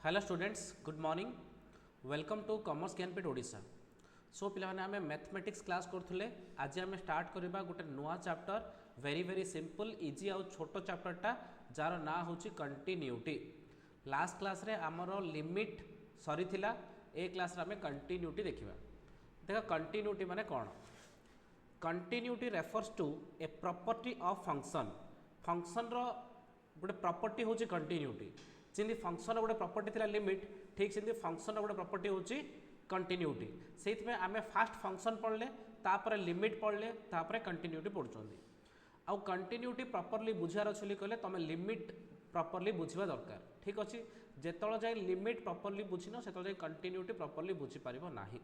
Hello students, good morning. Welcome to commerce Gyanpeeth Odisha. So पिला माने आमे मैथमेटिक्स क्लास करथुले। आज आमे स्टार्ट करबा गोटे नुआ chapter, very very simple easy आउ छोटो चैप्टरटा जार ना होची कंटिन्यूटी। लास्ट क्लास रे हमरो लिमिट सरी थिला, ए क्लास रे आमे कंटिन्यूटी देखिबा। देखो कंटिन्यूटी माने कोन? Continuity refers to a property of function. Function रो गोटे प्रॉपर्टी होची कंटिन्यूटी। जिंदी फंक्शन गोटे प्रॉपर्टी थिला लिमिट, ठीक सेंदी फंक्शन गोटे प्रॉपर्टी होची कंटिन्यूटी। सेइत में आमे फास्ट फंक्शन पढ़ले, तापरे लिमिट पढ़ले, तापरे कंटिन्यूटी पढ़ुचंदी। आउ कंटिन्यूटी प्रॉपर्ली बुझार अछि कहले तमे लिमिट प्रॉपर्ली बुझिबा दरकार। ठीक अछि, जेतळ जाय लिमिट प्रॉपर्ली बुझिनो सेतळ जाय कंटिन्यूटी प्रॉपर्ली बुझि पारिबो नाही।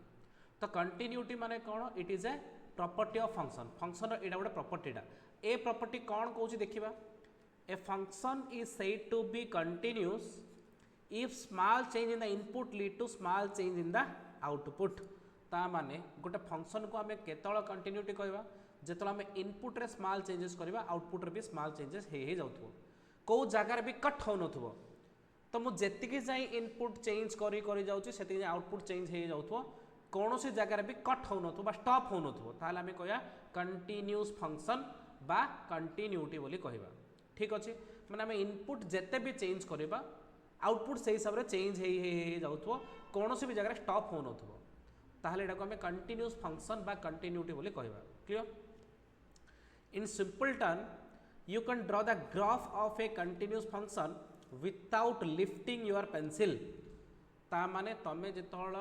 तो कंटिन्यूटी माने कोन? It is a property of function. Function रो एडा गोटे प्रॉपर्टीटा। ए प्रॉपर्टी कोन कहूची देखिबा। A function is said to be continuous if small change in the input lead to small change in the output। ता माने गोटे फंक्शन को आमे केतळ कंटिन्यूटी कहबा जेतळ आमे इनपुट रे स्मॉल चेंजेस करबा, आउटपुट रे भी स्मॉल चेंजेस हे जाउथबो, को जगह रे भी कट हो नथबो। तो मु जेतिकी जाई इनपुट चेंज करी करी जाउची सेतिकी जाई आउटपुट चेंज हे जाउथबो, कोनोसी जगह रे भी कट हो नथबो बा स्टॉप हो नथबो। ताहाले आमे कहया कंटिन्यूअस फंक्शन बा कंटिन्यूटी बोली कहबा। ठीक अच्छे, मैंने आम इनपुट जिते भी चेंज करवा, आउटपुट से हिसाब से चेंज हो जाऊथबो, कौन सी भी जगह स्टॉप हो नथबो, ताहले एटा को आम कंटिन्यूअस फंक्शन बा कंटिन्यूटी बोली कहबा। Clear? In simple term you can draw the graph of A continuous function without lifting your pencil. ता माने तमे जेतळ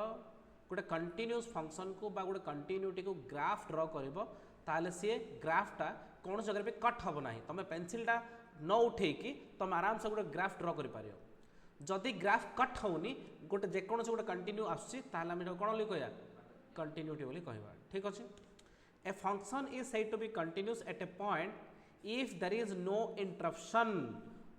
गोटे कंटिन्यूअस फंक्शन को बा गोटे कंटिन्यूटी को ग्राफ ड्रॉ करिवो, ताहले सी ग्राफटा कौन जगह पे कट हम ना, तुम पेनसिलटा न उठेकी तुम आराम से गोटे ग्राफ ड्रॉ कर पार। जदि ग्राफ कट होनी गोटे जेकोसी गोटे कंटिन्यू आसमें कौन बोली कह कंटिन्यूटी बोली कहवा। ठीक अच्छे, a function is said to be continuous at a point if there is no interruption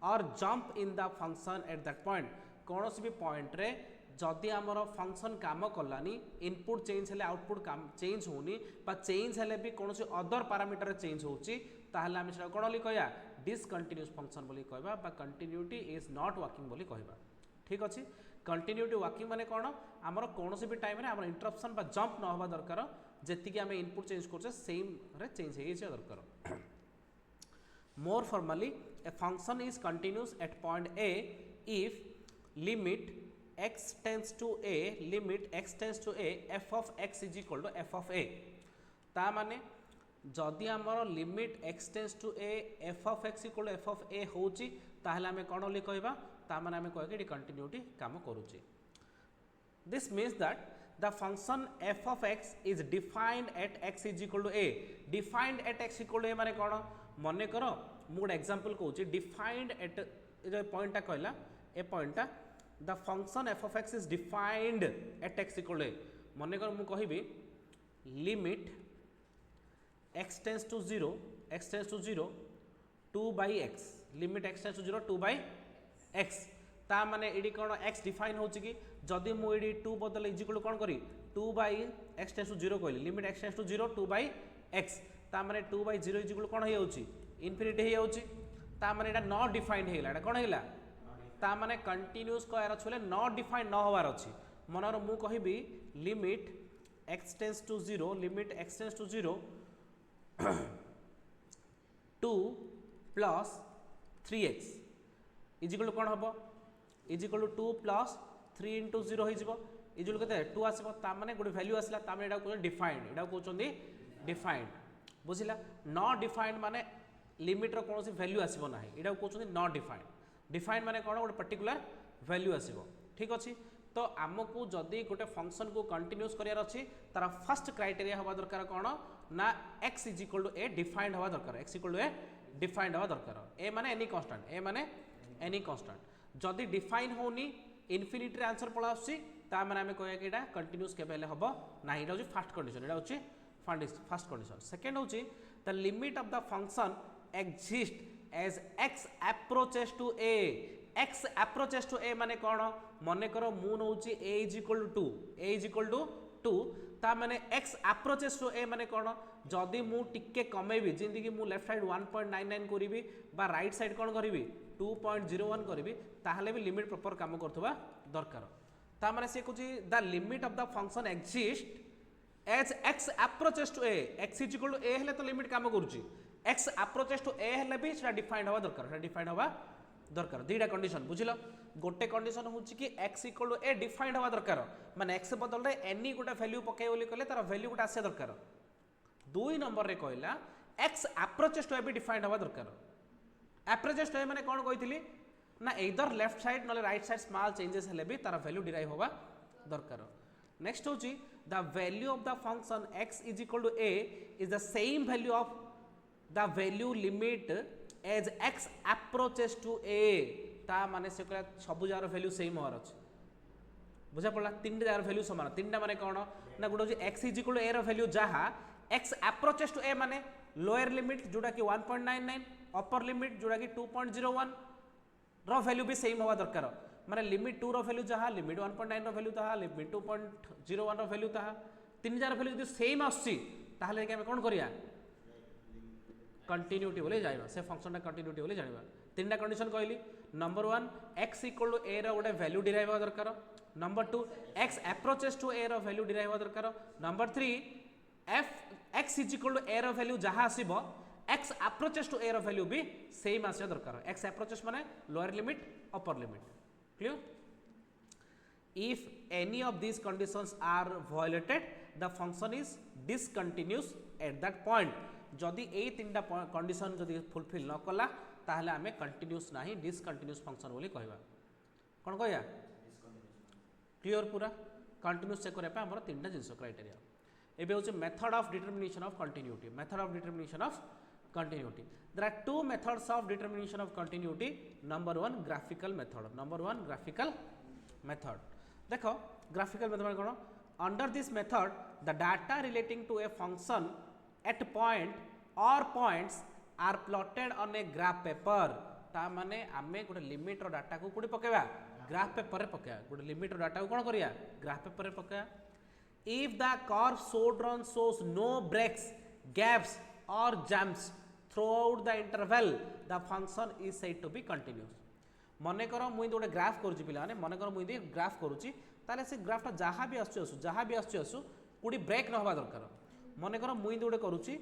or jump in the function at that point. कौन भी पॉइंट रे जदि आमर फंक्शन काम कलानी, इनपुट चेंज हेले आउटपुट काम चेंज होनी, बा चेंज हेले भी कौन अदर पैरामीटर चेंज होची, ताहले आमे सेटा कोन बोली कहया डिसकंटिन्यूअस फंक्शन बोली कहबा, बा कंटिन्यूटी इज नॉट वर्किंग बोली कहबा। ठीक अछि, कंटिन्यूटी वर्किंग माने कोन? आमर कौन भी टाइम रे आमर इंटरप्शन बा जंप न होबा दरकार, जेतिकी आमे इनपुट चेंज करछे सेम रे चेंज हे जे दरकार। More formally a function is continuous at point a if limit x tends to a, limit x tends to a, f of x is equal to f of a। ता माने जदि आमर limit x tends to a, f of x equal to f of a होची, ताहले आमे कोन बोली कहबा, ता माने आमे कहके एटी कंटिन्यूटी काम करूची। This means that the function f of x is defined at x is equal to a। defined at x equal to a माने कोन? मने करो मु गोटे एग्जांपल कहूची, defined at ए पॉइंटटा कहला, ए पॉइंटटा the function f of x is defined at x equal to a। मन कर मु कहिबी limit x tends to 0, x tends to 0 2 by x, limit x tends to 0 2 by x। ता माने एडी कोन x define होची कि जदि मु एडी 2 बदल इज इक्वल कोन करी 2 by x tends to 0 कहली, limit x tends to 0 2 by x, ता माने 2 by 0 इज इक्वल कोन हे होची इनफिनिटी हे होची। ता माने एटा नॉट डिफाइंड हेला, एटा कोन हेला ता माने कंटिन्यूअस कहर अछि नॉट डिफाइंड न होवार अछि। मनर मु कहिबी limit x tends to 0, limit x tends to 0 2 plus 3x is equal कोन हबो, इज इक्वल 2 प्लस 3 इंटू 0 हो जिवो, इज इक्वल केते 2 आसीबो। ता माने गोटे वैल्यू आसला, ता माने एटा को डिफाइंड, एटा को चोंदी डिफाइंड। बुझिला? नॉट डिफाइंड माने लिमिट रो कोनोसी वैल्यू आसीबो नाही, एटा को चोंदी नॉट डिफाइंड। डिफाइंड माने कोन? गोटे पर्टिकुलर वैल्यू आसीबो। ठीक अछि, तो आमको जदि गोटे फंक्शन को कंटिन्यूअस करियार अछि, तार फर्स्ट क्राइटेरिया हवा दरकार कोन ना x is equal to a defined हवा दरकार, x equal to a defined हवा दरकार। a माने एनी कांस्टेंट, a माने एनी कांस्टेंट। जदि डिफाइन होनी इनफिनिटी रे आंसर पळा आछि, ता माने हमें कहया कि एटा कंटिन्यूअस केबेले हबो नाही। एटा होची फर्स्ट कंडीशन, एटा होची फर्स्ट कंडीशन। सेकंड होची the limit of the function exist as x approaches to a। x approaches to a माने कौन? मन करो मु नौची a is equal to 2, a is equal to 2, ता माने x approaches to a माने कौन? जदि मु टिके कमेबी, जिंदगी मु लेफ्ट साइड 1.99 करिवि बा राइट साइड कौन करिवि 2.01 करी ताहले भी लिमिट प्रॉपर काम करथबा दरकार ता माने से कुछ the limit of the function exist as x approaches to a x is equal to a हेले तो लिमिट काम करूची x अप्रोचेस टू a हेले भी सेटा डिफाइंड होबा दरकार सेटा डिफाइंड होबा दरकार दुईटा कंडीशन बुझिलो गोटे कंडीशन होची कि x equal to a defined होबा दरकार माने x बदल रे एनी गोटे वैल्यू पके बोली कहले तार वैल्यू गोटे आसे दरकार दुई नंबर रे कहला x अप्रोचेस टू a भी डिफाइंड होबा दरकार अप्रोचेस टू a माने कोन कहितली ना इधर लेफ्ट साइड नले राइट साइड स्मॉल चेंजेस हेले भी तार वैल्यू डिराइव होबा दरकार नेक्स्ट होची the value of the function x is equal to a is the same value of the value limit as x approaches to a ता माने से सब जार वैल्यू सेम होर अछि बुझा पड़ला तीन जार वैल्यू समान तीनटा माने कोन ना गुड होची x is equal to a रो वैल्यू जहा x अप्रोचेस टू a माने लोअर लिमिट जोडा कि 1.99 अपर लिमिट जोडा कि 2.01 रो वैल्यू भी सेम होवा दरकार माने लिमिट 2 रो वैल्यू जहा लिमिट 1.9 रो वैल्यू तहा लिमिट 2.01 रो वैल्यू तहा तीन जार वैल्यू जदि सेम आसी ताहले कि हम कोन करिया कंटिन्यूटी बोले जाइबा से फंक्शन कंटिन्यूटी बोले जानिबा तीनटा कंडीशन कहली number 1 x equal to a रो गोटे वैल्यू डिराइव होवा दरकार number 2 x approaches to a रो वैल्यू डिराइव होवा दरकार number 3 x is equal to a रो वैल्यू जहा आसीबो x अप्रोचेस टू a रो वैल्यू भी सेम आसे दरकार x अप्रोचेस माने lower limit upper limit clear if any of these conditions are violated the function is discontinuous at that point जदि ए तीनटा कंडीशन जदि फुलफिल न कला ताहले आमे कंटिन्यूस नाही डिसकंटिन्यूस फंक्शन बोली कहबा कोन कहया क्लियर पूरा कंटिन्यूस चेक करबा हमर तीनटा जिंस क्राइटेरिया एबे होचे method of determination of continuity method of determination of continuity there are two methods of determination of continuity number 1 graphical method number 1 graphical method देखो ग्राफिकल मेथड माने कोन under this method the data relating to a function at point or points are plotted on a graph paper ता माने आमे गोटे limit रो data को कोडी पकेबा graph paper रे पकेबा गोटे लिमिट रो डाटा को कोन करिया ग्राफ पेपर रे पकेबा if the curve shown shows no breaks gaps or jumps throughout the interval the function is said to be continuous मने करो मुई गोटे ग्राफ करूची पिला माने मने करो मुई ग्राफ करूची ताले से ग्राफ ता जहा भी आसु कोडी ब्रेक न होबा दरकार मन कर मुई गोटे करुच्ची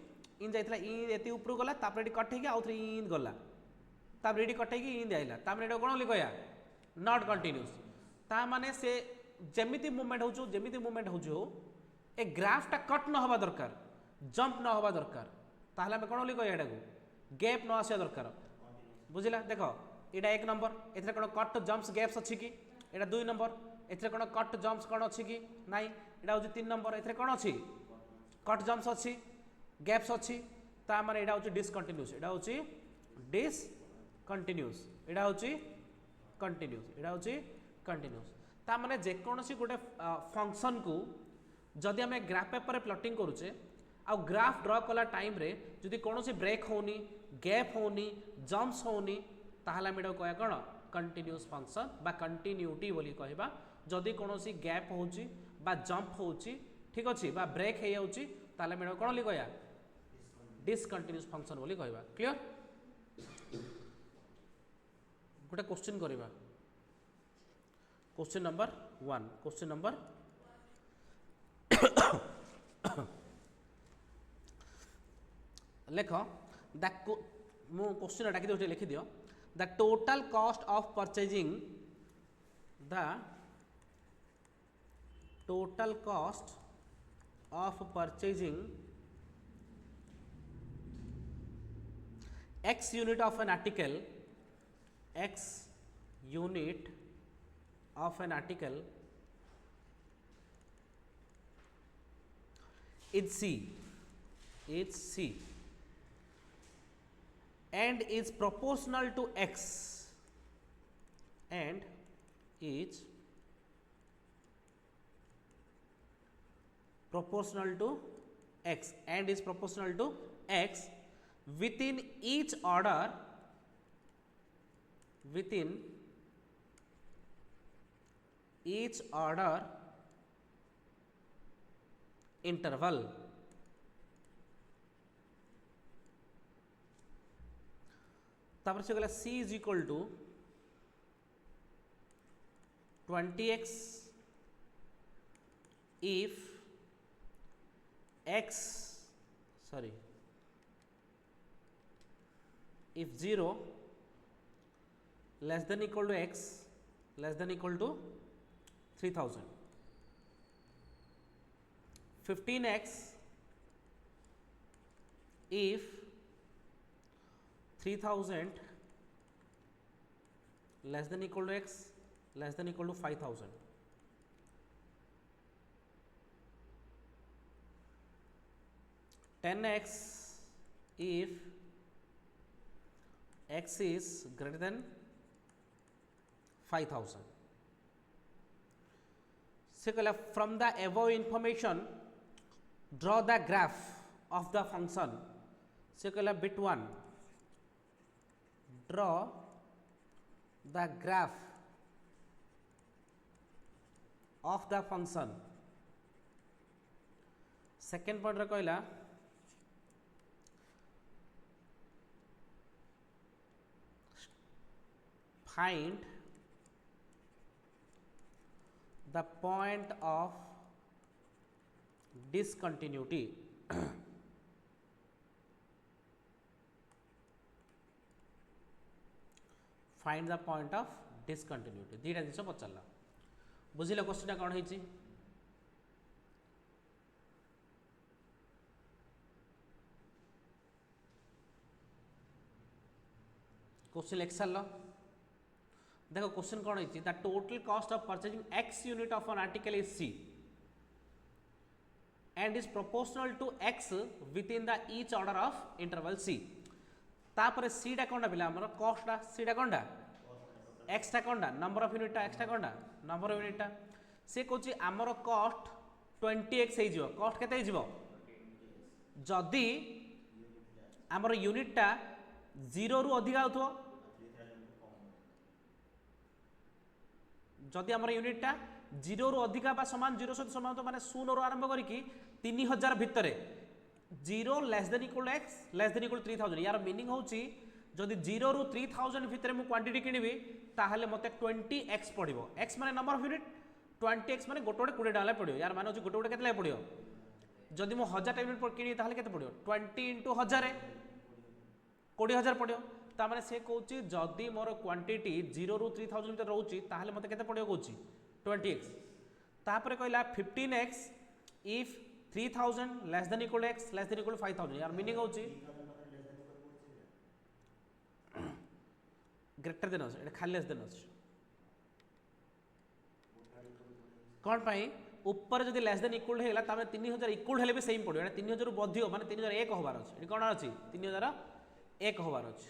इन जाइला इन एति ऊपर गला तापर एटी कट आउ थे इन गला तापर एटी कट इन आइला तापर एटा कोन लिखया नॉट कंटिन्यूस ता माने से जेमिति मूवमेंट होजो ए ग्राफ ता कट न होबा दरकार जंप न होबा दरकार ताहले हम कोन लिखया एटा को गैप न आसे दरकार बुझिला देखो एटा एक नंबर एथरे कोन कट जंप्स गैप्स अछि कि एटा दुई नंबर एथरे कोन कट जंप्स कोन अछि कि नाही एटा होची तीन नंबर एथरे कोन अछि कट जम्प्स अच्छी गैप्स अच्छी ता माने एडा होची डिसकंटिन्यूस एडा होची डिसकंटिन्यूस एडा होची कंटिन्यूस ता माने जे कोनोसी गोटे फंक्शन को जदि हमें ग्राफ पेपर रे प्लॉटिंग करूचे आ ग्राफ ड्रा कला टाइम रे जदि कोनोसी ब्रेक होनी गैप होनी जम्प्स होनी ताहला मेडा कहया कोन कंटिन्यूस फंक्शन बा कंटिन्यूटी बोली कहबा जदि कोनोसी गैप होची बा जंप होची ठीक अच्छे बा ब्रेक हो जाउची ताले मेडा कोन लिख कहया डिसकंटिन्यूस फंक्शन बोली कहबा क्लियर गोटे क्वेश्चन करबा क्वेश्चन नंबर 1 क्वेश्चन नंबर लेख द मु क्वेश्चन डाकी दे लिखि दियो the total cost of purchasing the total cost of purchasing x unit of an article is C and is proportional to x and is proportional to x within each order interval तापर से गला c is equal to 20x if x sorry if 0 less than equal to x less than equal to 3000 15x if 3000 less than equal to x less than equal to 5000 10x if x is greater than 5000 से कहला from the above information draw the graph of the function से कहला bit 1 draw the graph of the function second point रे कहला find the point of discontinuity find the point of discontinuity दीटा जिस पचारा बुझिल question कौन है question लिख सार देखो क्वेश्चन कौन है the total cost of purchasing x unit of an article is c and is proportional to x within the each order of interval c तापर c टा कोनडा बिला हमर कॉस्ट टा c टा कोनडा x टा कोनडा नंबर ऑफ यूनिट टा x टा कोनडा number of unit टा से कोची हमर कॉस्ट 20x हे जिवो कॉस्ट केते हे जिवो जदी हमर यूनिट टा 0 रु अधिक आउथो जदि आम यूनिटा 0 रु अधिक बा समान 0 सहित समान तो माने 0 रु आरंभ करिकी 3000 भितर 0 less than equal x less than equal 3000 यार मीनिंग होची जदि 0 रु 3000 भितर मु क्वांटिटी किनिबी ताहले मते 20x पड़िबो x माने नंबर ऑफ यूनिट 20x माने गोटे गोटे 20 डाले पड़ियो यार माने गोटे गोटे केते ले पड़ियो जदि मु 1000 यूनिट पर किनी ताहले केते पड़ियो 20 into 1000 20000 पड़ियो ता माने से कहूची जदि मोर क्वांटिटी 0 रु 3000 भितर रहउची ताहले मते केते पड़ियो कहूची 20x तापर कहला 15x if 3000 less than equal to x less than equal to 5000 यार मीनिंग होची ग्रेटर देन अछि एटा खाली लेस देन अछि कोन पई ऊपर जदि लेस देन इक्वल हेला ता माने 3000 इक्वल हेले भी सेम पड़ियो एटा 3000 रु बधियो माने 3001 होबार अछि एटा कोन अछि 3001 होबार अछि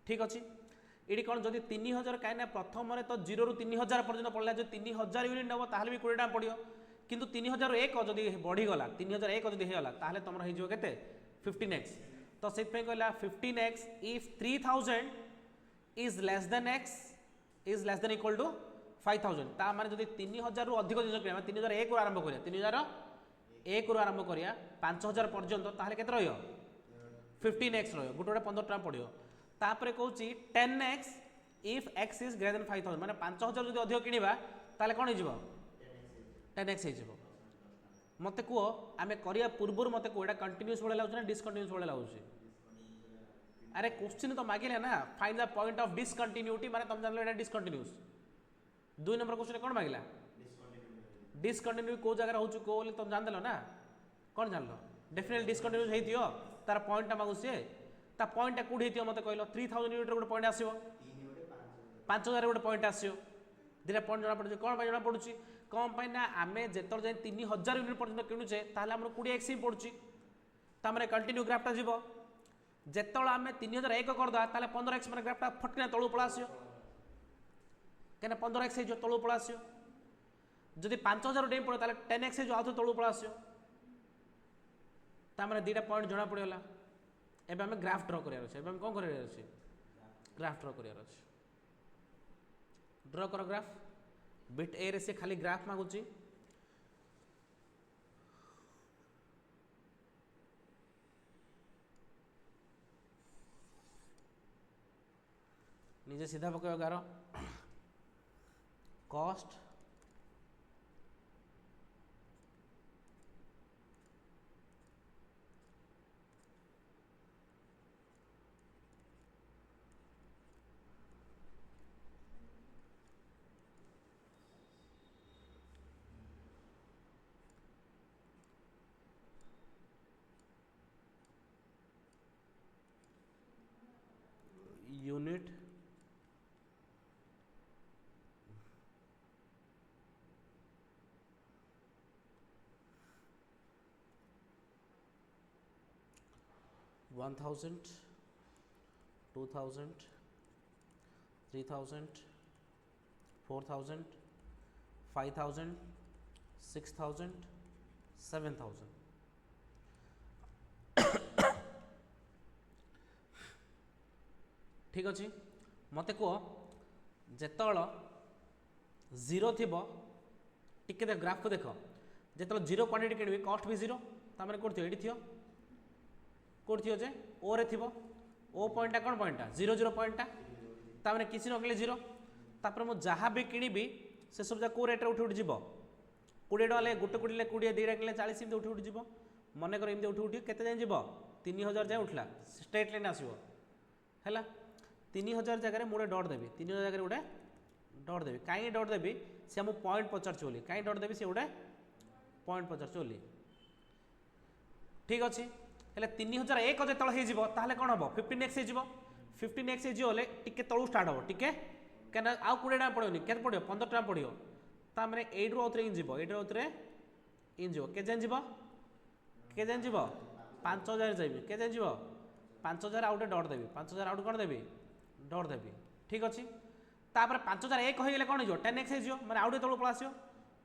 ठीक अच्छे ये कौन जब 3000 कहीं प्रथम तो 0 रु 3000 पर्यटन पड़ा जो 3000 यूनिट नब ताहले भी 20 टाइम पड़ो किंतु 3001 जदि बढ़ीगला 3001 जदि होगा ताहले तुम हो केते 15x तो से कहला 15x if 3000 is less than x is less than equal to 5000 ता माने जदि 3000 रु अधिक जिनिस किना 3001 रु आरंभ करिया 3001 रु आरंभ करिया 5000 पर्यंत ताहले केते रहियो 15x रहियो गोटे गोटे 15 टाइम पड़ियो तापरे कहूची 10x if x is greater than 5000 माने 5000 जदि अधिक किनिबा ताले कोन हिजिबो 10x हिजिबो मते को आमे करिया पूर्वरु मते को एटा कंटीन्यूअस बोले लाउछ ना डिसकंटीन्यूअस बोले लाउछ अरे क्वेश्चन तो मागिले ना फाइंड द पॉइंट ऑफ डिसकंटीन्यूटी माने तुम जानलो एटा डिसकंटीन्यूअस 2 नंबर क्वेश्चन कोन मागिला डिसकंटीन्यूटी को जगह रहउछ को बोले तुम जान देलो ना कोन जानलो डेफिनेटली डिसकंटीन्यूअस हेतियो तार पॉइंट मागु से ता पॉइंट कोड हेतियो मते कहलो 3000 यूनिट रे पॉइंट आसीबो 5000 गोटे पॉइंट आसीबो दिरा पॉइंट जना पड़ुची कोन जना पड़ुची कम पई ना आमे जेतर जे 3000 यूनिट पर्यंत किनुचे ताहले हमर 20x ही पड़ुची ता माने कंटिन्यू ग्राफटा जीवो जेतळ आमे 3001 करदा ताहले 15x माने ग्राफटा फटकिना तळु पळा आसीयो केना 15x हे जो तळु पळा आसीयो जदि 5000 डेम पड़ो ताहले 10x हे जो आथो तळु पळा आसीयो ता माने दीटा पॉइंट जना पड़ियोला एबे हमें ग्राफ ड्रॉ करियार अछि एबे हम कोन करियार अछि ग्राफ ड्रॉ करियार अछि ड्रॉ करो ग्राफ बिट ए रे से खाली ग्राफ मागुची निजे सीधा पकेब 11 कॉस्ट यूनिट वन थाउजेंड 2000 3000 4000 5000 6000 7000 ठीक अच्छे मत कह जिते जीरो थी टे ग्राफ को देख जो जीरो क्वांटिटी किणवी कॉस्ट भी जीरो तार कौन थी ये कौट थी जे ओ रे थी ओ पॉइंटा कौन पॉइंटा जीरो जीरो पॉइंटा तार किसी न जीरो तापर मुझे जहाँ भी किणी से सब कौ रेट उठी उठी जीव 20 टका गोटे कोड़े 20 दुईटा किले 40 उठी उठी जीव मनकर एमती उठी उठी के जाए जीव 3000 जाए उठला स्ट्रेट लाइन आसो है 3000 जगह मुझे डट देवी 3000 जगह गोटे डट देवी कहीं डट देवी सी आम पॉइंट पचार बोली कहीं डट देवी सी गोटे पॉइंट पचार बोली ठीक अच्छे है 3001 जो ताहले कौन हम 15x हो 15x होले टिके तलू स्टार्ट हम टिके क्या आउ 20 टका पड़ोनी के पड़ो 15 टका पड़ो तामें एड्रु आउे इन जीव एड्रु आउे इन जीव के जाए जीव के जाए जीव 5000 जाइबी के जाए जीव 5000 आउटे डट देवी 5000 आउट कौन देवी डट देवी ठीक अच्छे तापर 5001 हो गले कौन हो 10x हो मैंने आउटे तलू पड़ा आसो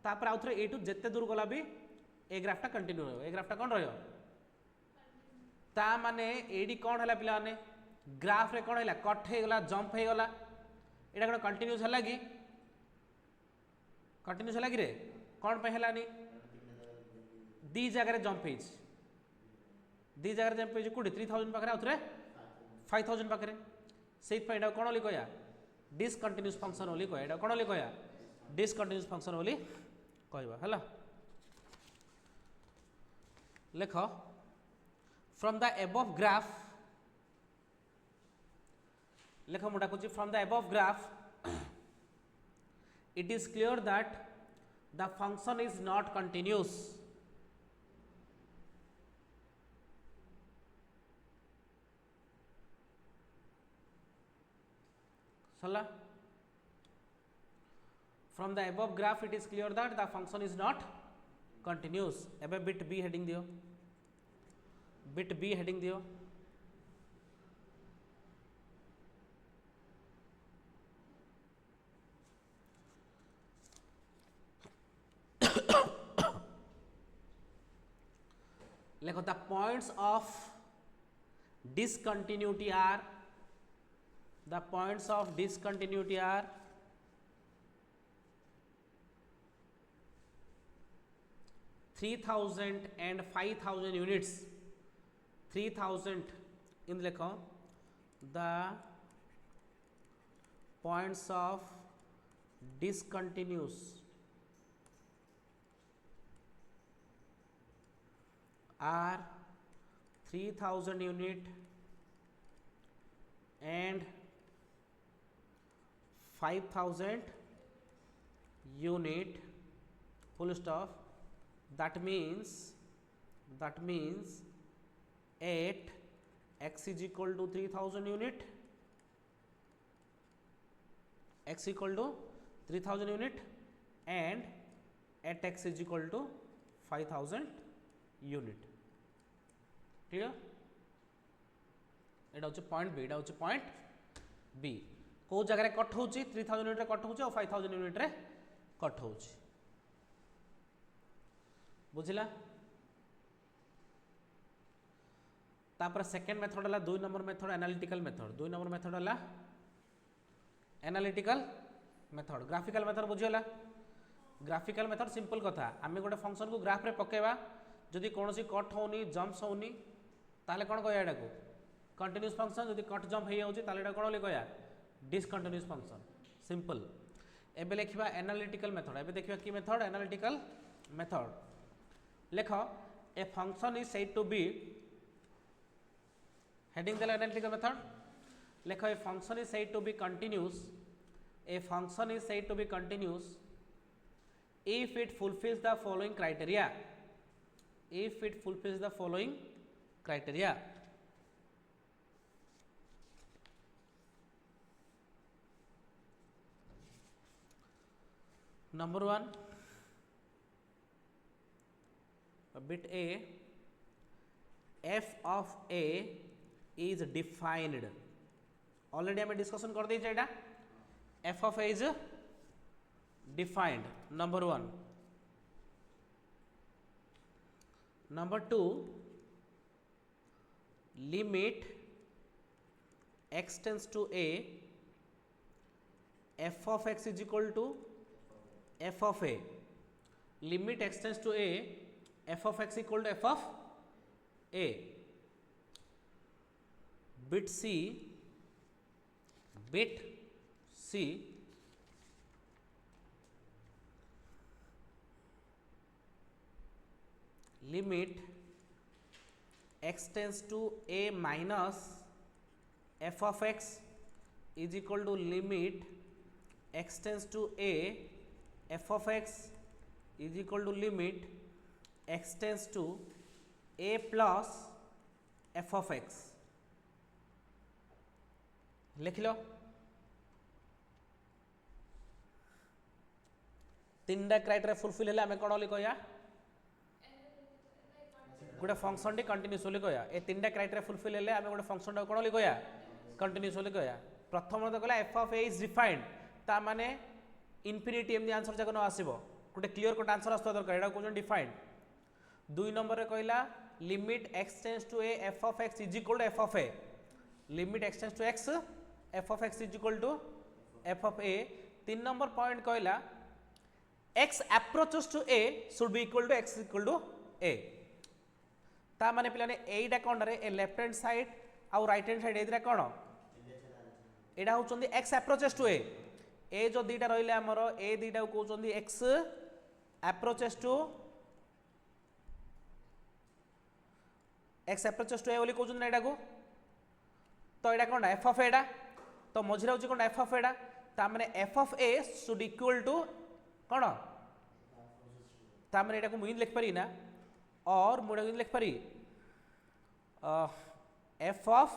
तापर आउ थे यू जिते दूर गला भी ए ग्राफटा कंटिन्यू रहा ग्राफटा कौन रहा ता माने एडी कौन है पिला माने ग्राफ रे कौन है कट हो गला जंप हो गला एटा कौन कंटिन्यूस है कि कंटिन्यूस है कि रे कौन पे हलानी दी जगह जंप हो दी जगह जंप हो कोड़ी 3000 पाखे आउ थे 5000 पाखे से कौन बोली कह डिसकंटिन्यूस फंक्शन बोली कह कौन बोली कह डिसकंटिन्यूस फंक्शन बोली कहवा है लेख फ्रॉम द एबव ग्राफ लेख मुझे डाकुची from the above graph it is clear that the function is not continuous sala from the above graph it is clear that the function is not continuous ebe bit b heading दियो bit b heading दियो लेखो the points of discontinuity are the points of discontinuity are (3000 and 5000 units 3000 in लिखो the points of discontinuous are 3000 unit and 5000 unit full stop that means at x is equal to 3000 unit x equal to 3000 unit and at x is equal to 5000 unit ठीक है यहाँ हूँ point B यहाँ हूँ point B कौ जगह cut हो 3000 unit रे कट हो 5000 यूनिट रे कट हो बुझला तापर सेकेंड मेथड है 2 number method analytical method 2 number method है एनालिटिकल मेथड ग्राफिकल मेथड बुझीगला ग्राफिकल मेथड सिंपल कथा आम गोटे फंक्शन को ग्राफ रे पकेबा जदि कौन कट होनी जम्प्स होनी ताले कौन कह कंटिन्यूस फंक्शन जदि कट जम्प हो जाए कौन बोली कह डिसकंटिन्यूअस फंक्शन सिंपल। एबे लिखा एनालिटिकल मेथड। एबे देखिए कि मेथड एनालिटिकल मेथड लेख a function is said to be हेडिंग देला एनालिटिकल मेथड लेख a function is said to be continuous. A function is said to be continuous if it fulfills the following criteria. If it fulfills the following criteria. Number 1, bit A, f of A is defined. Already हमें discussion कर दी एटा f of A is defined. Number 1. Number 2, limit x tends to a, f of x is equal to f of a. Limit x tends to a, f of x equal to f of a. Bit C, limit x tends to a minus f of x is equal to limit x tends to a f of x is equal to limit x tends to a plus f of x. लिख लो तीन criteria fulfil है आम कौन कह गोटे function T continuous बोली कहया। ए तीन criteria fulfil है आम गोटे फंक्शन टाइम कौन कहया कंटिन्यूअस बोली कहया। प्रथम तो कहला F of a is defined ता माने इनफिनिटी एमनी आंसर जाक न आसीबो गोटे क्लियर कट आंसर आसतो दरकार एटा कहउछन डिफाइंड। दुई नंबर रे कहला limit x tends to a f of x is equal to f of a। Limit x tends to x f of x is equal to f of a। तीन नंबर point कहला x approaches to a should be equal to x equal to a। ता माने पिलाने एटा कोन रे ए लेफ्ट हैंड साइड आउ राइट हैंड साइड एदिरा कोन एटा होचंदी x अप्रोचेस टू a। ए जो दीटा रहिले हमर ए दीटा को कहउचंदी x अप्रोचेस टू a बोली कहउचंदी एटा को। तो एटा कोन f of एटा तो मझिरा होची कोन f of एटा ता माने f of a should equal to कोन ता माने एटा को मुइन लिख पारी ना और मुझे लिख पारी f of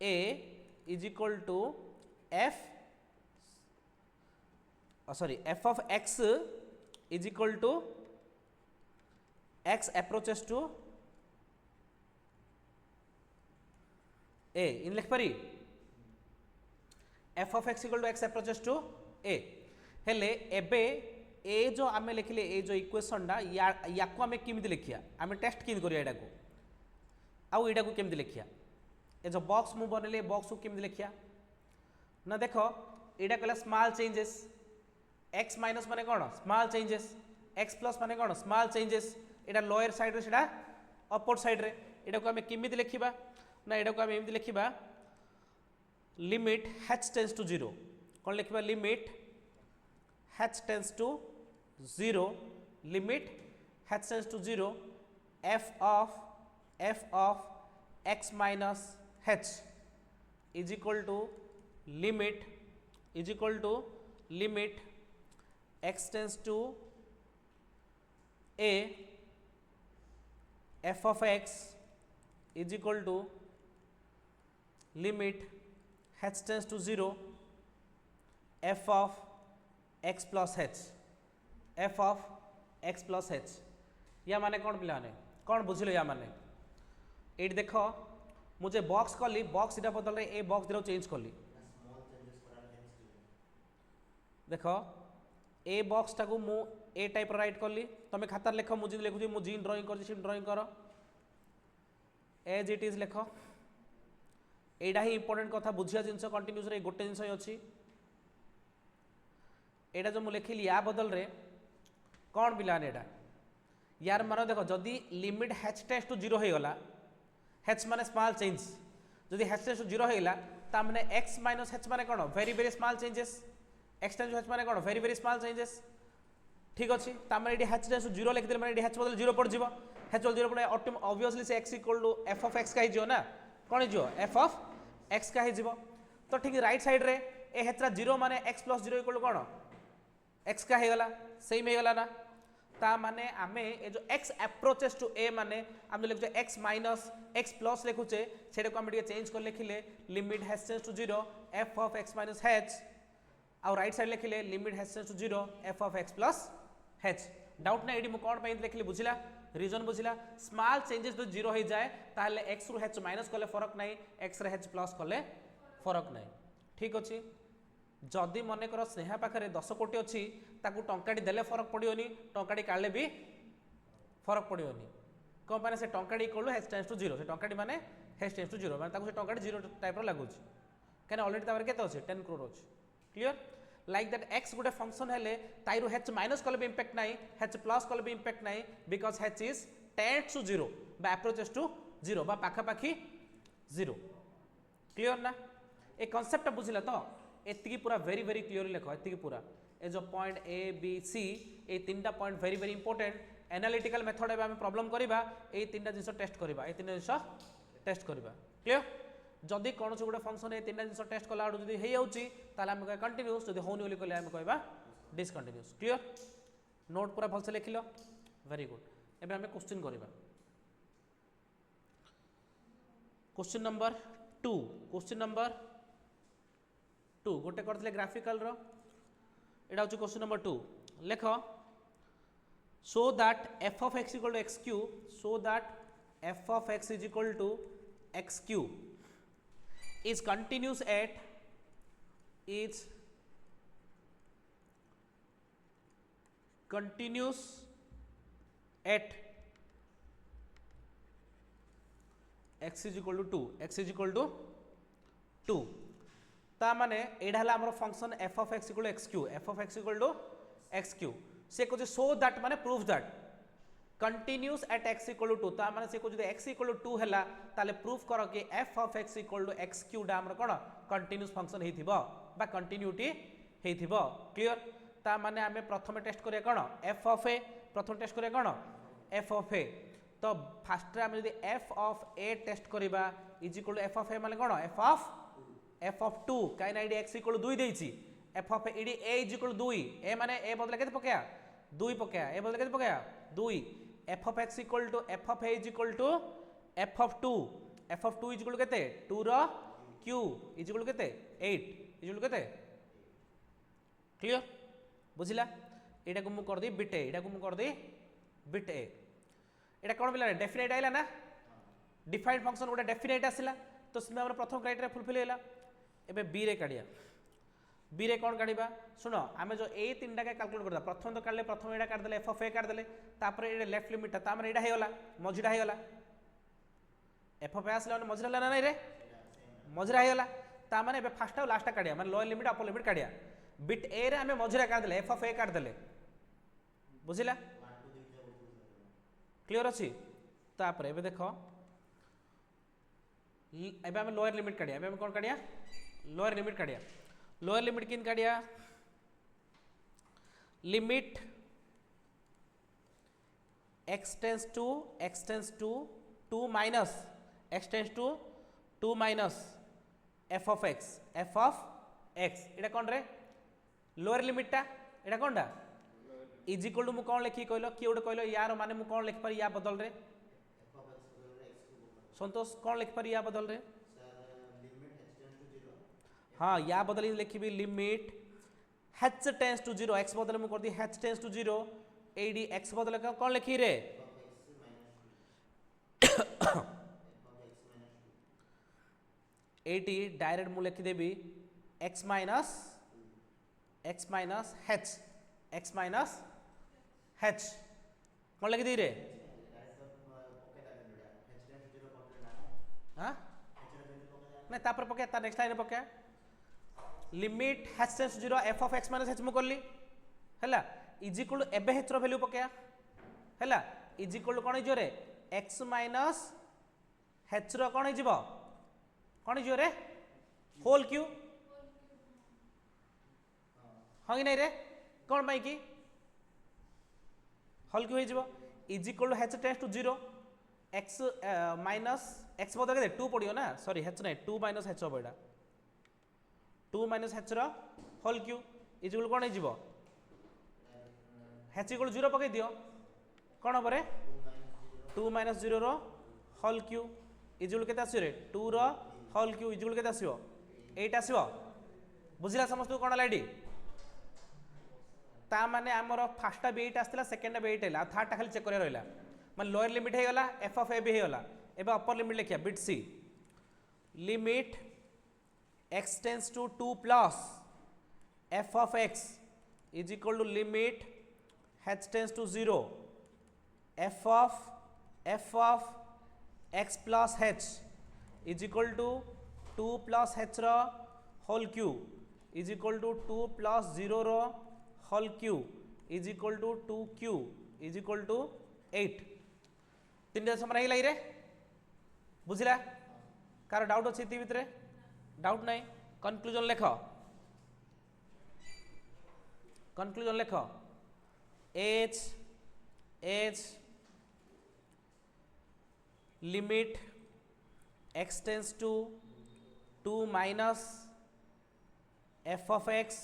a is equal to f f of x is equal to x approaches to a इन लिख पारी f of x equal to x approaches to a हेले एबे ए जो आमे लिखले ए जो इक्वेशन डा या को आमे किमिति लिखिया आमे टेस्ट किन करिया एटा को आउ एटा को केमिति लिखिया ए जो बॉक्स मु बनले बॉक्स को केमिति लिखिया ना देखो एटा कहला स्मॉल चेंजेस x माइनस माने कोन स्मॉल चेंजेस x प्लस माने कोन स्मॉल चेंजेस एटा लोअर साइड रे सेटा अपर साइड रे एटा को आमे किमिति लिखिबा ना एटा को आमे एमिति लिखिबा लिमिट h टेंड्स टू 0 कोन लिखिबा limit h tends to 0 limit h tends to 0 f of x minus h is equal to limit x tends to a f of x is equal to limit h tends to 0 f of x plus h f of x plus h या माने कौन पिला ने कौन बुझिलो या माने eight देखो मुझे बॉक्स कली बॉक्स इटा बदल रे ए बॉक्स दिरो चेंज कली देखो ए बॉक्स टाको मु ए टाइप राइट कली तमे खाता लिखो मुझे लिखुजी मु जीन ड्राइंग कर छी ड्राइंग करो एज इट इज लिखो एडा ही इंपोर्टेंट कथा बुझिया जिंस कंटीन्यूअस रे गोटे जिंस अछि एटा जो मु लिखिली या बदल रे कौन पिलाने एटा यार मान देखो जदि लिमिट h टेंड्स टू 0 हो गला h माने स्मॉल चेंज जदि h टेंड्स टू 0 हो गला ता माने x माइनस h माने कोन very very small changes x tends to h माने कोन वेरी वेरी स्मॉल चेंजेस ठीक अछि ता माने एडी h टेंस टू 0 लिख दे माने एडी h बदल 0 पड़ जिवो h बदल 0 पड़ ऑब्वियसली से x equal to f of x का ही जो ना कोन जो f ऑफ x का ही जिवो तो ठीक राइट साइड रे ए हेत्रा 0 माने x प्लस 0 इक्वल टू कोन x का हे गला सेम हे गला ना ता माने आमे ए जो x अप्रोचेस टू a माने हम लिख जो x माइनस x प्लस लिखुचे सेटा को हम चेंज कर लिखिले limit h tends to 0 f of x minus h आ राइट साइड लिखिले limit h tends to 0 f of x plus h doubt ना एडी मु कोन पई लिखिले बुझिला रीजन बुझिला स्मॉल चेंजेस तो 0 हो जाए ताले x रु h माइनस करले फरक नाही x रे h प्लस करले फरक नाही ठीक अछि जदि मन कर स्नेहा पाखे 10 कोटी अच्छी ताकू टंकाटी देले फरक पड़ोनी टंकाटी काले भी फरक पड़ोनी कौन पाने से टंकाटी इक्वल h टेंस टू 0 से टंकाटी माने h टेंस टू 0 माने ताकू से टंकाटी 0 टाइप रो लागुच कने ऑलरेडी तावर केते अछि 10 करोड़ अछि clear like that x Gute function हेले ताइरो h माइनस कले भी इंपैक्ट नाही h प्लस कले भी इंपैक्ट नाही because h is tends to 0 बा अप्रोचेस टू 0 बा पाखा पाखी 0 क्लियर ना ए कांसेप्ट बुझिला तो एति पूरा वेरी वेरी क्लियरली लिखो एति पूरा ए जो पॉइंट ए बी सी ए तीनटा point very very important analytical method एबा हम प्रॉब्लम करिबा ए तीनटा जिंस टेस्ट करिबा ए तीनटा जिंस टेस्ट करिबा क्लियर जदि कोन से गुटे फंक्शन ए तीनटा जिंस टेस्ट कला जदि हेइ होउची ताले हम कह कंटीन्यूअस जदि होनी ओली कले हम कहबा डिसकंटीन्यूअस क्लियर नोट पूरा भल से लिखिलो वेरी गुड एबे हम क्वेश्चन करिबा क्वेश्चन नंबर 2 क्वेश्चन नंबर 2 गोटे करथिले ग्राफिकल रो एडा होची क्वेश्चन नंबर 2 लेखो so that f of x equal to x cube so that f of x is equal to x cube is continuous at x is equal to 2 x is equal to 2 ता माने एडा हला हमर function f of x equal to x cube f of x equal to x cube से को so that माने proof that continuous at x equal to 2 ता माने से को जदि x equal to 2 हला ताले प्रूफ करो कि f of x equal to x cube हमर कोन कंटिन्यूअस फंक्शन हेथिबो बा कंटिन्यूटी हेथिबो क्लियर ता माने हमें प्रथम टेस्ट करिया कोन f of a प्रथम टेस्ट करिया कोन f of a तो फर्स्ट रे हम जदि f of a टेस्ट करिबा is equal to f of a माने कोन f of 2 काई ना x इक्वल टू 2 देछि f of a is equal to 2 a माने a बदले केते पकया 2 पकया a बदले केते पकया 2 f of x equal to f of a is equal to f of 2 is equal to केते 2 रो क्यूब इज इक्वल टू केते 8 इज इक्वल टू केते क्लियर बुझिला एटा को मु कर दी बिट a एटा को मु कर दी बिट a एटा कोन बिला डेफिनेट आइला ना डिफाइंड फंक्शन गोटे डेफिनेट आसिला तो इसमें हमर प्रथम क्राइटेरिया फुलफिल हैला एबे बी रे काढिया बी रे कोन काढिबा सुनो आमे जो ए तीनटा के कैलकुलेट करदा प्रथम तो काढले प्रथम एडा काढ देले f of a काढ देले तापर एडे लेफ्ट लिमिट ता माने एडा हेगला मझिडा हेगला f of a आसला मझिडा ला नै रे मझिडा हेगला ता माने एबे फर्स्ट और लास्ट काढिया माने लोअर लिमिट अपर लिमिट काढिया बिट a रे आमे मझिडा काढ देले f of a काढ देले बुझिला क्लियर अछि तापर एबे देखो एबे हम लोअर लिमिट काढिया एबे हम कोन काढिया लोअर लिमिट काढिया लोअर लिमिट किन काढिया limit x tends to 2 minus x tends to 2 minus f of x एटा कोन रे लोअर लिमिट ता एटा कोनडा इज इक्वल टू मु कोन लिखि कहलो कि ओडे कहलो यार माने मु कोन लिख पर या बदल रे संतोष कौन लिख पारी या बदल रे हाँ या बदल लिखी limit h tends to 0 x बदल में कर दी h टेंस टू 0 एडी x बदल कौन लिखी रे एटी डायरेक्ट मु लिखी देबी x माइनस h कौन लिखी दी रे हाँ नहीं तापर पके ता नेक्स्ट लाइन पके limit h tends to 0 f of x minus h मु करली हैला इज इक्वल टू एबे h रो वैल्यू पके हैला इज इक्वल टू कोन हिजो रे x माइनस h रो कोन हिजबो रे होल क्यू हाँ कि नहीं रे कौन पाई कि होल क्यू हो is equal to h tends to 0 x minus x बदल के 2 पड़ो ना सॉरी एच नहीं 2 माइनस एच हम यहाँ 2 minus h whole q is equal कौन हो एच इक्वल 0 पकई दियो कौन हम रे 2 माइनस 0 रो होल क्यू इज इक्वल केते आसीरे 2 रो होल क्यू इज इक्वल केते आसीबो 8 आसीबो बुझिला समस्त कौन लाइडी ता माने आमर फास्टा भी 8 आसला सेकेंडा भी 8 है थर्डटा खाली चेक कर रहा माने लोअर लिमिट हो गला एफ ऑफ ए भी हो गला एबे अपर लिमिट लिखिया बिट सी limit x tends to 2 plus f of x is equal to limit h tends to 0 f of x plus h is equal to 2 plus h ro whole cube is equal to 2 plus 0 ro whole cube is equal to 2q is equal to 8 तीन समय रही रे बुझला car doubt अच्छी भितर doubt नहीं conclusion लेख conclusion लेख h limit x tends to 2 minus f of x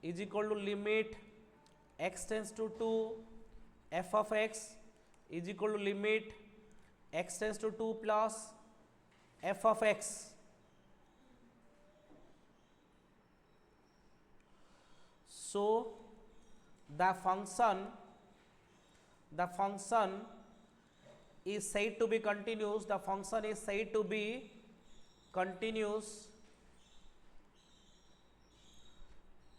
is equal to limit x tends to 2 f of x is equal to limit x tends to 2 plus f of x. So the function is said to be continuous. The function is said to be continuous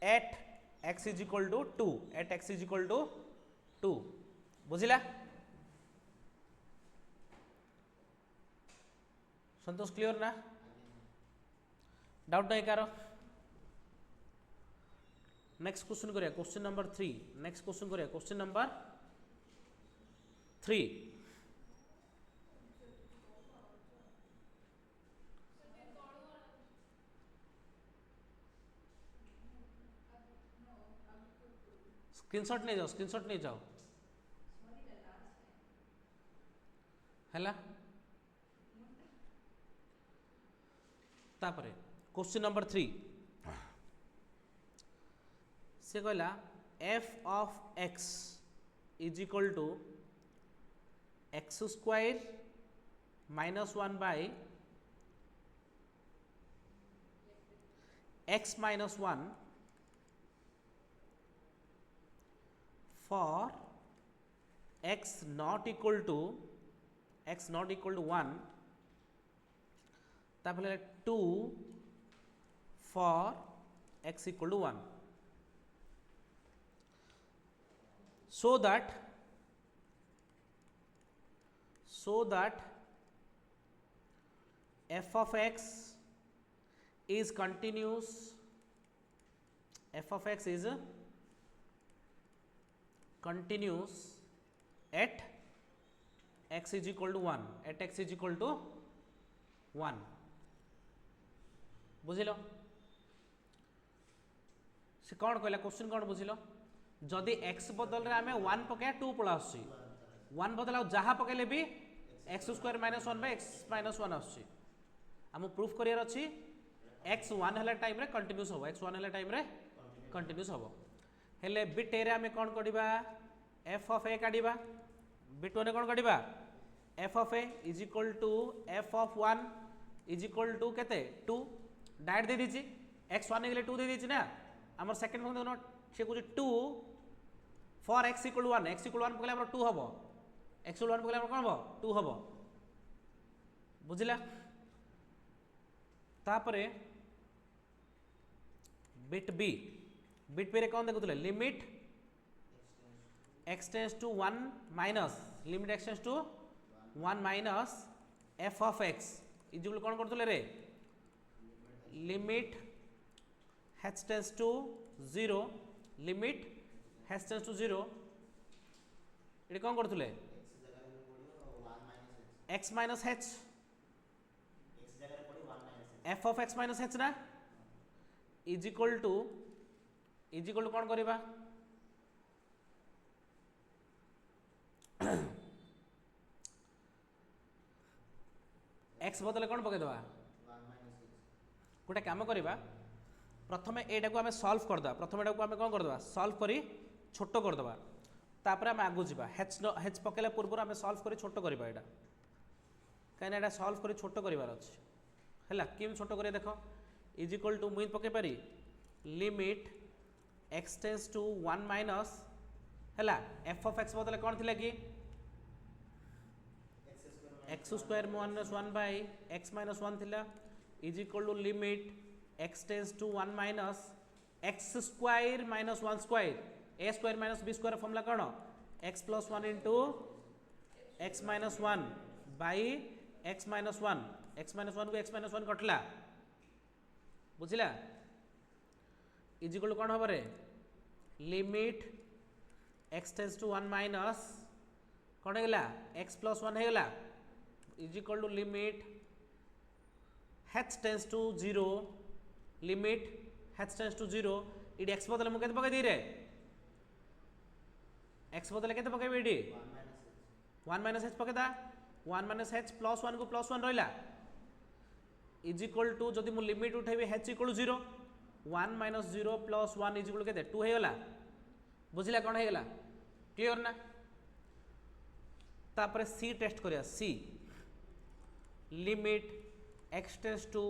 at x is equal to 2. At x is equal to 2. बुझिला Santosh clear ना doubt नहीं कार next question करिया question number 3 next question करिया question number 3 screenshot नहीं जाओ हैला तापरे क्वेश्चन नंबर 3 से कहला f of x is equal to x square minus 1 by x minus 1 for x not equal to 1 तापले 2 for x equal to 1 so that f of x is continuous at x is equal to 1 बुझिल से कौन कहला question कौन बुझिल जदि x बदल आम 1 पकड़ा 2 पड़ा 1 बदल जहाँ पकड़े भी x square minus 1 x minus 1 आम प्रूफ करार अच्छी एक्स 1 है टाइम रे कंटिन्यूस हम एक्स 1 है टाइम रे कंटिन्यूस हम हेले बिट ए आम कौन करवा एफ ऑफ ए काढ़ा बिट 1 कौन काढ़ा f of a is equal to f of 1 is equal to केते 2 डायरेक्ट दे दीची एक्स 1 गले 2 दे दीची ना आमर सेकंड फंक्शन देखो से कहूँ 2 for x equal 1 x equal 1 पकड़े 2 हम एक्स इक्वल 1 पकड़े कौन हम 2 हम बुझिला तापरे बिट बी रे कौन देखुले limit x tends to 1 minus limit x tends to 1 minus f of x equal कौन करथले रे limit h tends to 0 limit h tends to 0 ये कौन करथले x minus h f of x minus h ना इज इक्वल टू कौन करिबा x बदले कौन पकईदे गोटे कम करवा प्रथम एटा को आम सल्व करदे प्रथम एटा को आम कौन करदे सल्व करी छोट करदे तापर आम आगू जा हेच पकेला पूर्व आम सल्व करी छोट करवा यहाँ कहीं एटा सल्व करी छोट करार अच्छे है कि छोट कर देख इज इक्वल टू मुझे पकई पारि limit x tends to 1 minus है एफ ऑफ एक्स बदले कौन थी कि x square minus 1 by x minus 1 थिला is equal to limit x tends to 1 minus x square minus 1 square a square minus b square formula कौन x plus 1 into x minus 1 by x minus 1 को x minus 1 कटला बुझिला is equal to कौन हम रे limit x tends to 1 minus कौन है x plus 1 है is equal to limit h tends to 0 limit h tends to 0 इट एक्स बदले मुझे पकई दी रे एक्स बदले के पकई ये 1 माइनस एच पकईदा 1 माइनस एच प्लस 1 को प्लस 1 रहा इज इक्वल टू जदि मु लिमिट उठेबी h equal to 0 1 minus 0 plus 1 is equal के 2 होगा बुझिला कौन होगा क्लियर ना तापर सी टेस्ट करिया सी limit x tends to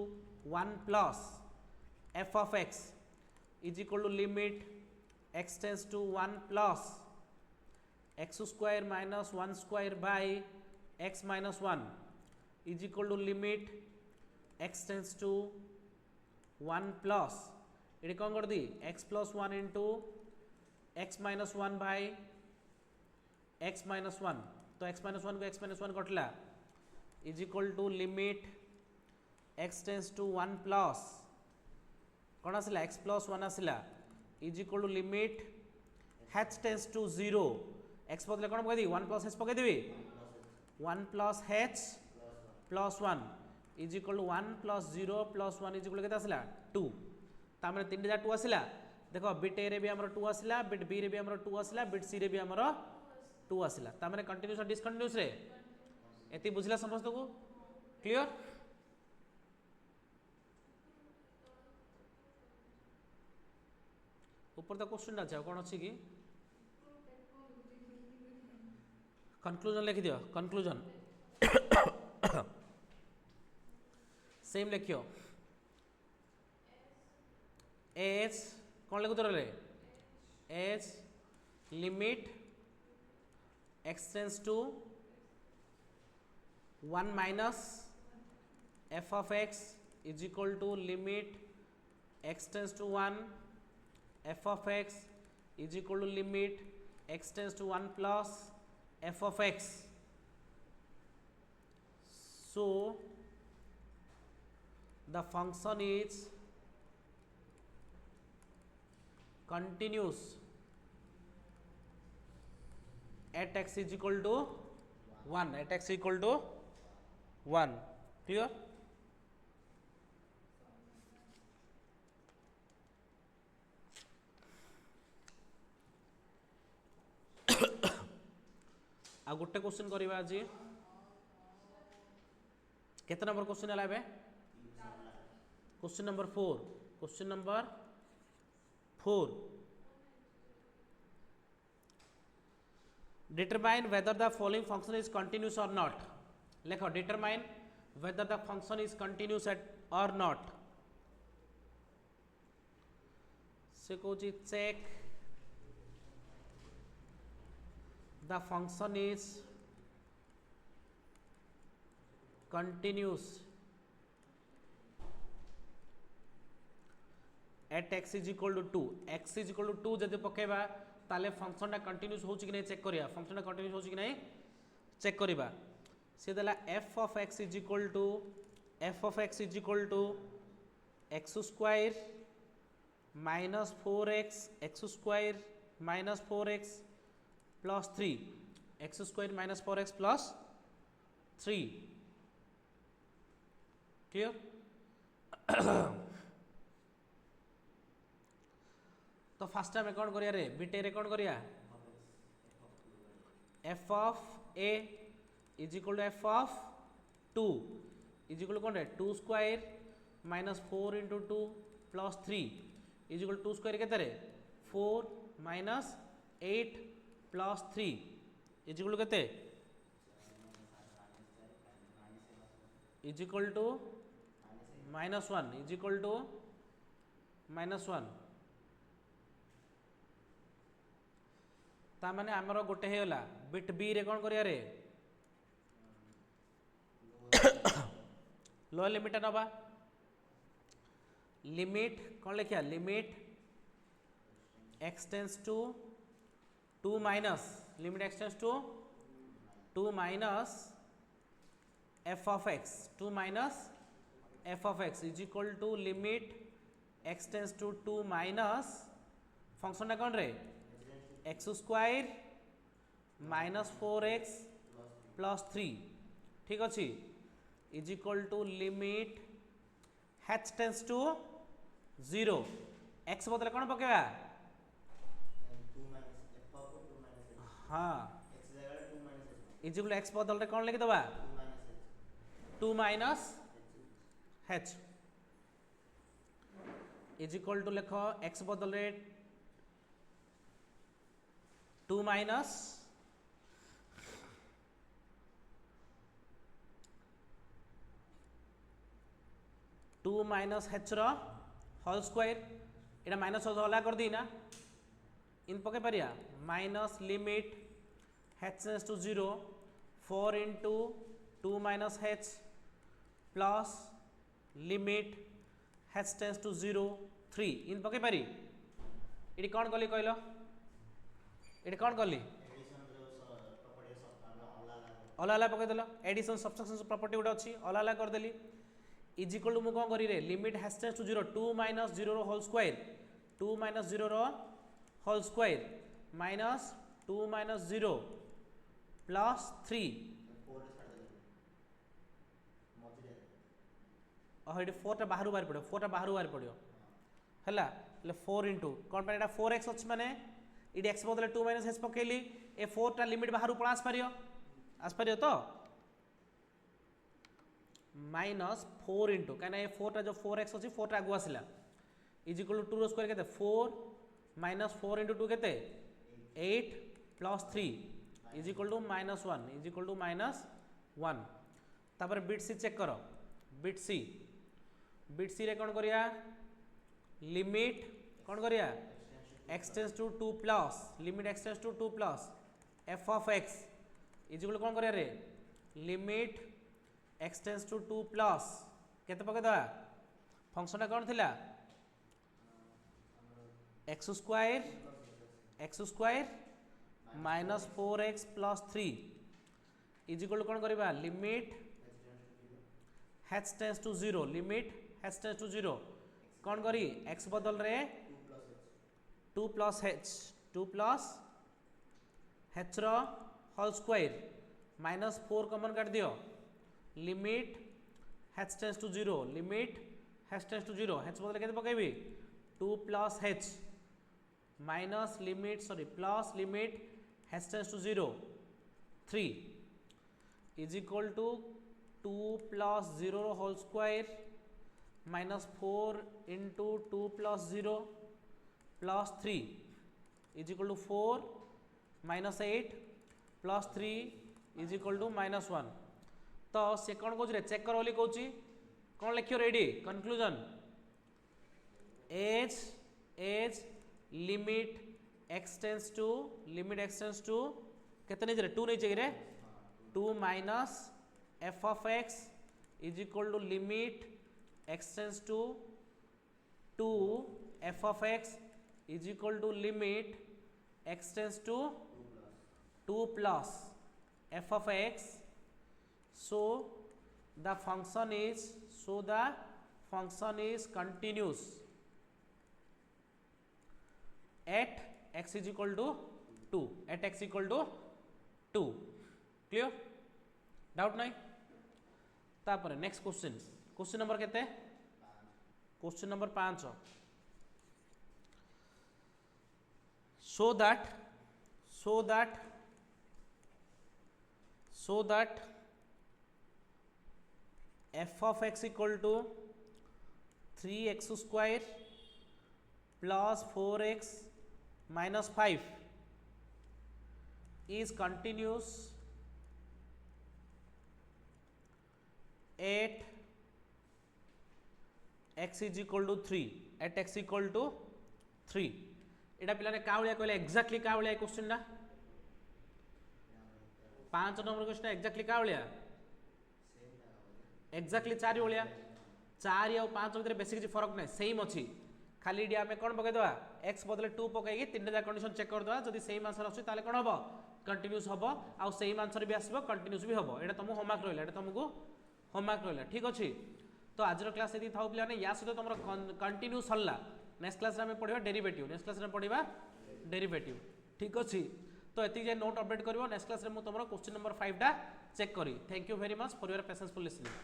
1 plus f of x is equal to limit x tends to 1 plus x square minus 1 square by x minus 1 is equal to limit x tends to 1 plus ये कौन कर दी x plus 1 into x minus 1 by x minus 1 तो x minus 1 को x minus 1 कटला is equal to limit x tends to 1 plus कौन आसला x plus 1 आसला is equal to limit h tends to 0 x बदले कौन पकईदी 1 प्लस h पकईदेवी 1 plus h plus 1 is equal to 1 plus 0 plus 1 is equal के आसला 2 तामें 3 टा 2 आसला देख बिट ए रे भी हमर 2 आसला बिट बी रे भी हमर 2 आसला बिट सी रे भी हमर 2 आसला तामें कंटिन्यूस और डिसकंटिन्यूस रे एति बुझला समस्त को क्लियर ऊपर तो क्वेश्चन अच्छा कौन अच्छी कि कंक्लूजन लिखि दियो कंक्लूजन सेम लिखियो एच कौन लिखु तो रे h limit x tends to 1 minus f of x is equal to limit x tends to 1 f of x is equal to limit x tends to 1 plus f of x so the function is continuous at x is equal to 1 at x equal to 1 clear आ गोटे question करवा आज केते number question है एबे question number 4 determine whether the following function is continuous or not lekho determine whether the function is continuous or not se kochi check the function is continuous at x is equal to 2 x is equal to 2 जदि पकेबा ताले function टा continuous होची कि नहीं check करिया function टा continuous होची कि नहीं चेक करिबा से देला f of x is equal to x square minus 4x x square minus 4x plus 3 x square minus 4x plus 3 clear तो फास्ट आम कौन करिया रे बीटे रे कौन करिया f of a is equal to f of 2 is equal कौन है 2 square minus 4 into 2 plus 3 is equal 2 square के 4 माइनस 8 प्लस 3 इज इक्वल के is equal to -1 is equal to -1 तामाने आमर गोटे होगा बिट बी रे कौन करिया रे लोअर लिमिट नवा लिमिट कौन लिखिया limit x tends to 2 minus limit x tends to 2 minus f of x 2 minus f of x is equal to limit x tends to 2 minus function कौन रे x square minus 4x plus 3 ठीक अच्छे is equal to limit h tends to 0 x बदले कौन पकेगा हाँ is equal x बदल कौन लिखी दबा 2 minus h is equal to लिख x बदल 2 माइनस h होल स्क्वायर इटा माइनस हला कर दी ना इन पके पारिया minus limit h tends to 0 4 into 2 minus h plus limit h tends to 0 3 इन पके पारि इटी कौन कली कहलो ये कौन कली अला अला पकईदेल एडिशन सब्सट्रैक्शन प्रॉपर्टी गोटे अच्छी अला अला करदेली इज इक्वल टू मु कौन करी रे limit h tends to 0 2 minus 0 whole square 2 minus 0 whole square minus 2 minus 0 plus 3 ये 4 टा बाहर बाहर पड़ो 4 टा बाहर बाहर पड़ो है 4 इंटू कौन पे 4x अच्छे मैंने ये x बदले 2 माइनस h पकेली ए 4 टा लिमिट बाहर पड़ा आसपार तो माइनस 4 इंटू कहीं 4 टा जो 4x अच्छी 4 टा आगु आसला इज इक्वल टू 2 रो स्क्वायर के 4 माइनस 4 इंटू 2 के 8 plus 3 is equal to -1 is equal to -1 तापर बिट सी चेक करो बिट सी रे कौन करिया लिमिट कौन करिया x tends to 2 plus limit x tends to 2 plus f of x is equal कौन करिया रे limit x tends to 2 plus केते पके दवा फंक्शन कौन थिला x square minus 4x plus 3 is equal कौन करिबा limit h tends to 0 limit h tends to 0 कौन करी x बदल रे 2 प्लस h रो होल स्क्वायर माइनस 4 कॉमन काट दियो limit h tends to 0 limit h tends to 0 h बदले केते पकेबी 2 plus h minus limit sorry plus limit h tends to 0 3 is equal to 2 plus 0 whole square minus 4 into 2 plus 0 plus 3 is equal to 4 minus 8 plus 3 is equal to -1 तो से कौन कौन check कर कौच कौन लिखियो ready conclusion as limit x tends to केते नहीं 2 नहीं चाहिए 2 minus f of x is equal to limit x tends to 2 f of x is equal to limit x tends to 2 plus f of x so the function is continuous at x is equal to 2 at x equal to 2 clear doubt नहीं तापर next question number केते question number 5 so that f of x equal to 3x square plus 4x minus 5 is continuous at x is equal to 3 at x equal to 3 एटा पिलाने का भलिया कहले exactly का भलिया question ना 5 number question exactly का भलिया exactly 4 भलिया 4 और 5 भीतर बेसी किसी फरक नहीं सेम अच्छी खाली डी आमे कोन पकै दवा x बदले 2 पकैकी तीन जा कंडीशन चेक कर दवा जदी सेम आंसर आछी ताले कोन हबो कंटीन्यूअस हबो आ सेम आंसर भी आसबो कंटीन्यूअस भी हबो एटा तुमको होमवर्क रहला एटा तुमको होमवर्क रहला ठीक अछि तो आज क्लास यदि थाउ पिलाने या सहित तुमर कंटीन्यूअस हल्ला नेक्स्ट क्लास में पढ़िबा डेरिवेटिव नेक्स्ट क्लास में पढ़िबा डेरिवेटिव ठीक अछि तो एति जे नोट अपडेट करबो नेक्स्ट क्लास में मु तुमर क्वेश्चन नंबर 5 टा चेक करी thank you very much for your patience for listening.